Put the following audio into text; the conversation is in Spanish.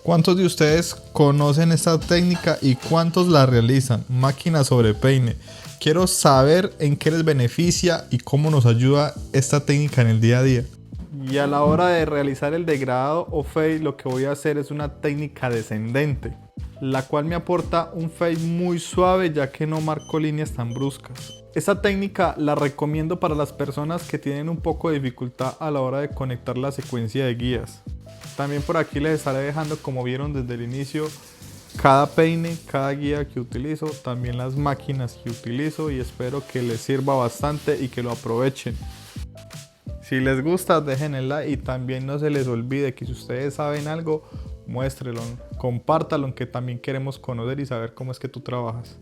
¿Cuántos de ustedes conocen esta técnica y cuántos la realizan? Máquina sobre peine. Quiero saber en qué les beneficia y cómo nos ayuda esta técnica en el día a día. Y a la hora de realizar el degradado o fade, lo que voy a hacer es una técnica descendente, la cual me aporta un fade muy suave ya que no marco líneas tan bruscas. Esta técnica la recomiendo para las personas que tienen un poco de dificultad a la hora de conectar la secuencia de guías. También por aquí les estaré dejando, como vieron desde el inicio, cada peine, cada guía que utilizo, también las máquinas que utilizo, y espero que les sirva bastante y que lo aprovechen. Si les gusta, dejen el like y también no se les olvide que si ustedes saben algo, muéstrenlo, compártanlo, que también queremos conocer y saber cómo es que tú trabajas.